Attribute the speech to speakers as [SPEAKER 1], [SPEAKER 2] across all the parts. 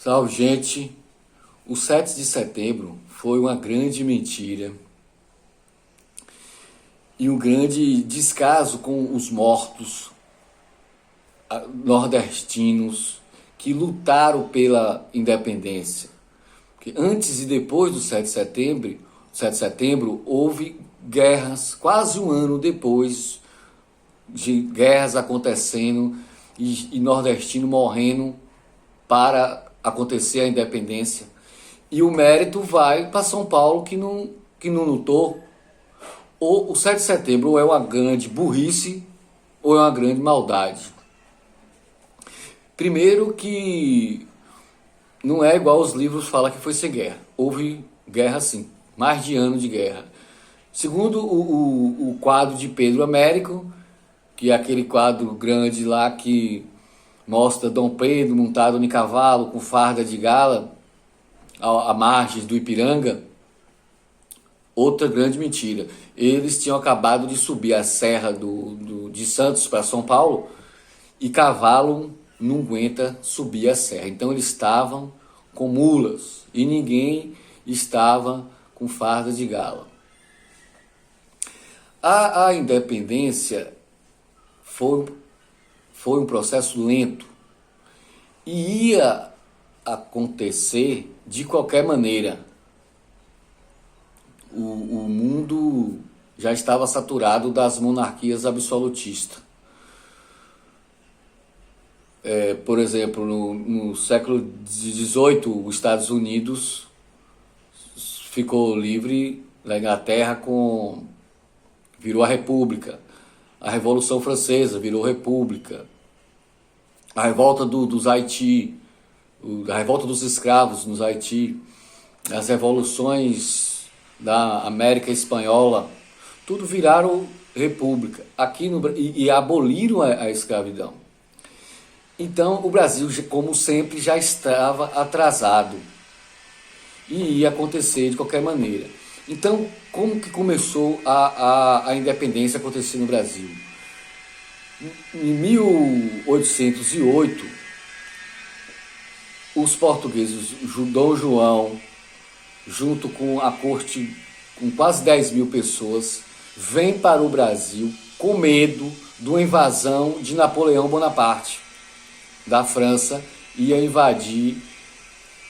[SPEAKER 1] Salve, gente. O 7 de setembro foi uma grande mentira e um grande descaso com os mortos nordestinos que lutaram pela independência. Porque antes e depois do 7 de setembro houve guerras, quase um ano depois de guerras acontecendo e nordestino morrendo para acontecer a independência. E o mérito vai para São Paulo, que não lutou. Ou o 7 de setembro ou é uma grande burrice ou é uma grande maldade. Primeiro que não é igual os livros falam que foi sem guerra. Houve guerra sim, mais de ano de guerra. Segundo o quadro de Pedro Américo, que é aquele quadro grande lá que mostra Dom Pedro montado em cavalo com farda de gala à margem do Ipiranga. Outra grande mentira. Eles tinham acabado de subir a serra de Santos para São Paulo e cavalo não aguenta subir a serra. Então eles estavam com mulas e ninguém estava com farda de gala. A independência foi um processo lento e ia acontecer de qualquer maneira. O mundo já estava saturado das monarquias absolutistas. Por exemplo, no século XVIII, os Estados Unidos ficou livre na Inglaterra, virou a República. A Revolução Francesa virou República. A revolta dos Haiti, a revolta dos escravos nos Haiti, as revoluções da América Espanhola, tudo viraram república aqui e aboliram a escravidão. Então o Brasil, como sempre, já estava atrasado e ia acontecer de qualquer maneira. Então, como que começou a independência acontecer no Brasil? Em 1808, os portugueses, Dom João, junto com a corte, com quase 10 mil pessoas, vem para o Brasil com medo de uma invasão de Napoleão Bonaparte, da França, ia invadir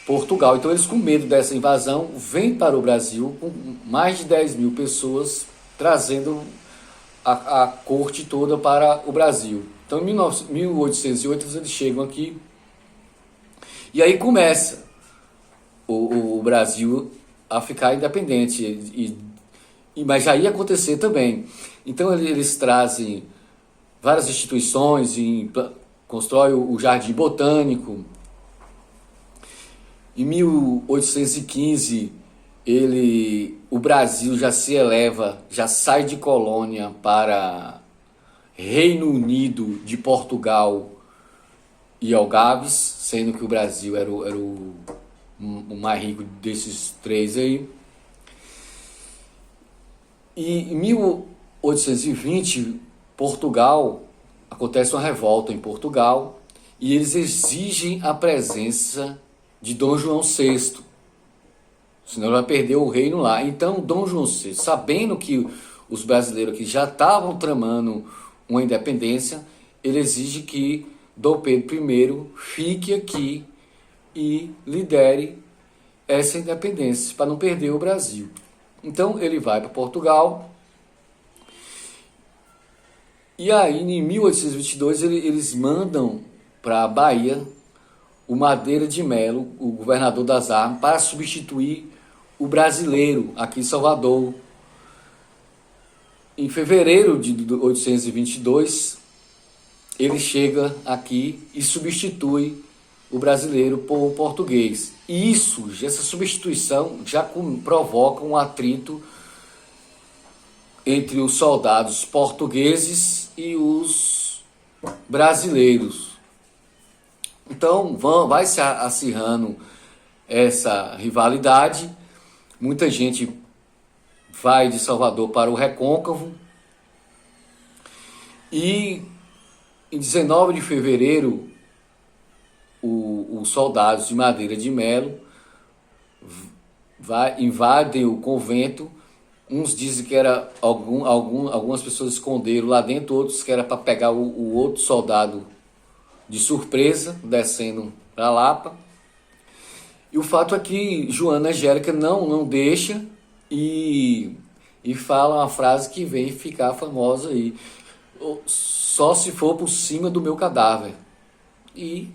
[SPEAKER 1] Portugal. Então eles, com medo dessa invasão, vêm para o Brasil com mais de 10 mil pessoas, trazendo a corte toda para o Brasil. Então em 1808 eles chegam aqui e aí começa o Brasil a ficar independente, mas já ia acontecer também. Então eles trazem várias instituições, constrói o Jardim Botânico. Em 1815 o Brasil já se eleva, já sai de colônia para Reino Unido de Portugal e Algarves, sendo que o Brasil era o mais rico desses três aí. E em 1820, Portugal, acontece uma revolta em Portugal e eles exigem a presença de Dom João VI, senão ele vai perder o reino lá. Então Dom João VI, sabendo que os brasileiros aqui já estavam tramando uma independência, ele exige que Dom Pedro I fique aqui e lidere essa independência, para não perder o Brasil. Então ele vai para Portugal, e aí em 1822 eles mandam para a Bahia o Madeira de Melo, o governador das armas, para substituir o brasileiro aqui em Salvador. Em fevereiro de 1822, ele chega aqui e substitui o brasileiro por português. E essa substituição já provoca um atrito entre os soldados portugueses e os brasileiros. Então vai se acirrando essa rivalidade. Muita gente vai de Salvador para o Recôncavo. E em 19 de fevereiro, o os soldados de Madeira de Melo invadem o convento. Uns dizem que era algumas pessoas esconderam lá dentro, outros que era para pegar o outro soldado de surpresa, descendo para Lapa. E o fato é que Joana Angélica não deixa e fala uma frase que vem ficar famosa aí: só se for por cima do meu cadáver. E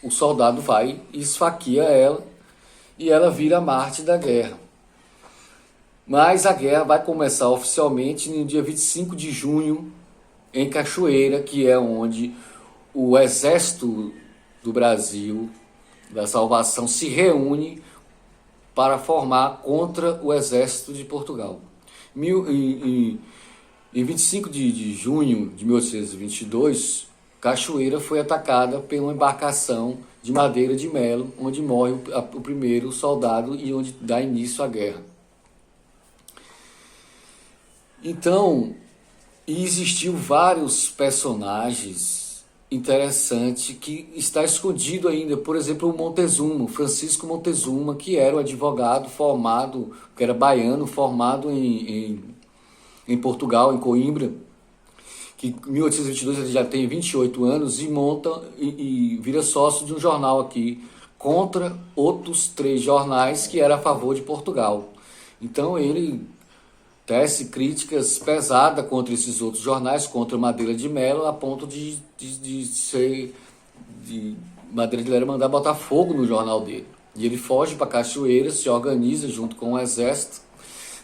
[SPEAKER 1] o soldado vai e esfaqueia ela, e ela vira mártir da guerra. Mas a guerra vai começar oficialmente no dia 25 de junho, em Cachoeira, que é onde o Exército do Brasil, da Salvação, se reúne para formar contra o Exército de Portugal. Em 25 de junho de 1822, Cachoeira foi atacada por uma embarcação de Madeira de Melo, onde morre o primeiro soldado e onde dá início à guerra. Então, existiu vários personagens interessantes que está escondido ainda. Por exemplo, o Montezuma, Francisco Montezuma, que era um advogado formado, que era baiano, formado em Portugal, em Coimbra, que em 1822 ele já tem 28 anos e monta e vira sócio de um jornal aqui, contra outros 3 jornais que eram a favor de Portugal. Então ele tece críticas pesadas contra esses outros jornais, contra Madeira de Melo, a ponto de Madeira de Melo mandar botar fogo no jornal dele. E ele foge para Cachoeira, se organiza junto com o exército.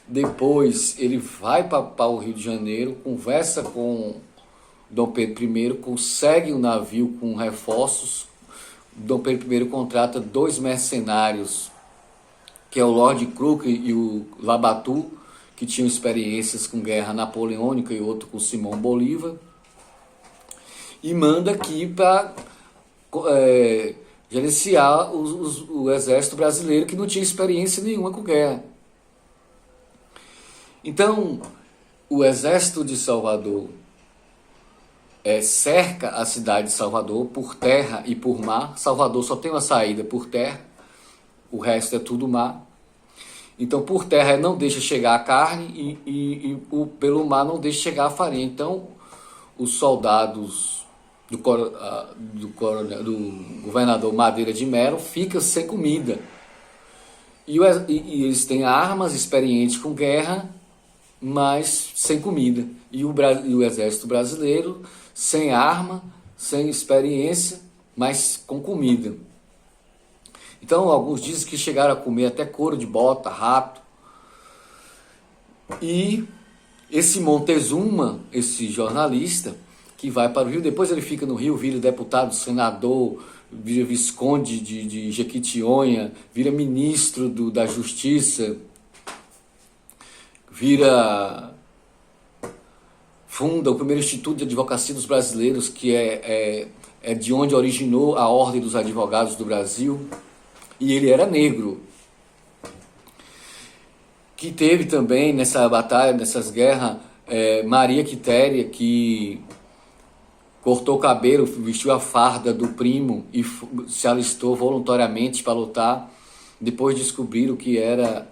[SPEAKER 1] Depois ele vai para o Rio de Janeiro, conversa com Dom Pedro I, consegue um navio com reforços. Dom Pedro I contrata 2 mercenários, que é o Lord Crook e o Labatut, que tinham experiências com guerra napoleônica, e outro com Simão Bolívar, e manda aqui para gerenciar o exército brasileiro, que não tinha experiência nenhuma com guerra. Então, o exército de Salvador cerca a cidade de Salvador por terra e por mar. Salvador só tem uma saída por terra, o resto é tudo mar. Então, por terra não deixa chegar a carne e pelo mar não deixa chegar a farinha. Então, os soldados do governador Madeira de Melo ficam sem comida. E eles têm armas, experientes com guerra, mas sem comida. E o exército brasileiro sem arma, sem experiência, mas com comida. Então, alguns dizem que chegaram a comer até couro de bota, rato. E esse Montezuma, esse jornalista, que vai para o Rio, depois ele fica no Rio, vira deputado, senador, vira visconde de Jequitinhonha, vira ministro da Justiça, funda o primeiro Instituto de Advocacia dos Brasileiros, que é de onde originou a Ordem dos Advogados do Brasil. E ele era negro, que teve também nessa batalha, nessas guerras, Maria Quitéria, que cortou o cabelo, vestiu a farda do primo e se alistou voluntariamente para lutar. Depois descobriram que era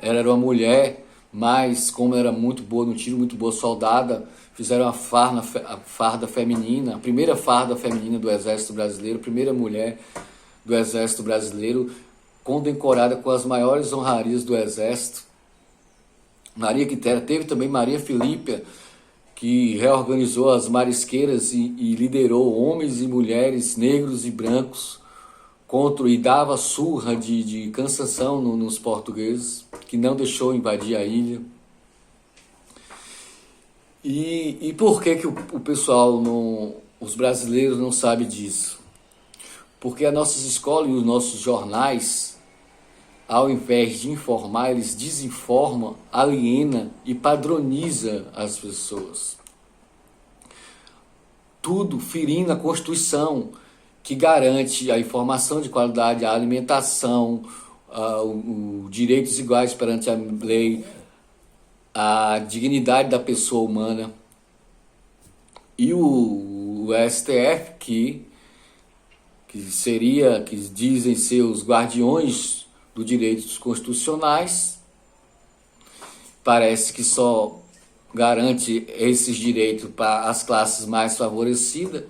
[SPEAKER 1] uma mulher, mas como era muito boa no tiro, muito boa soldada, fizeram a farda feminina, a primeira farda feminina do Exército Brasileiro, a primeira mulher do Exército Brasileiro, condecorada com as maiores honrarias do Exército. Maria Quitéria. Teve também Maria Filípia, que reorganizou as marisqueiras e liderou homens e mulheres, negros e brancos, e dava surra de cansação nos portugueses, que não deixou invadir a ilha. E por que o pessoal, os brasileiros, não sabem disso? Porque as nossas escolas e os nossos jornais, ao invés de informar, eles desinformam, aliena e padroniza as pessoas. Tudo ferindo a Constituição, que garante a informação de qualidade, a alimentação, os direitos iguais perante a lei, a dignidade da pessoa humana. E o STF, que que dizem ser os guardiões dos direitos constitucionais, parece que só garante esses direitos para as classes mais favorecidas,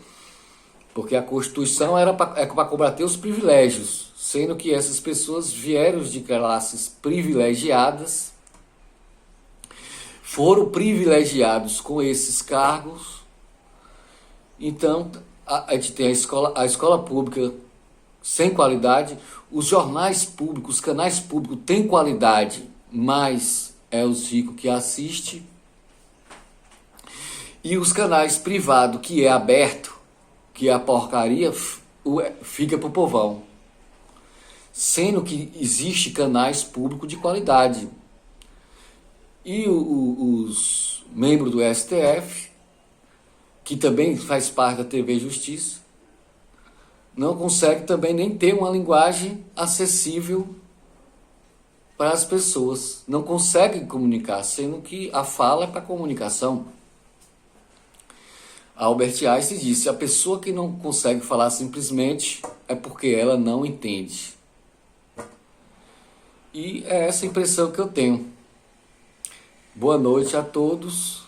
[SPEAKER 1] porque a Constituição é para combater os privilégios, sendo que essas pessoas vieram de classes privilegiadas, foram privilegiados com esses cargos. Então a gente tem a escola pública sem qualidade, os jornais públicos, os canais públicos têm qualidade, mas é os ricos que assistem. E os canais privados, que é aberto, que é a porcaria, fica pro povão. Sendo que existe canais públicos de qualidade. E os membros do STF, que também faz parte da TV Justiça, não consegue também nem ter uma linguagem acessível para as pessoas. Não conseguem comunicar, sendo que a fala é para comunicação. Albert Einstein disse: a pessoa que não consegue falar simplesmente é porque ela não entende. E é essa impressão que eu tenho. Boa noite a todos.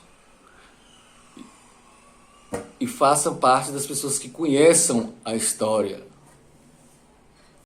[SPEAKER 1] E façam parte das pessoas que conheçam a história.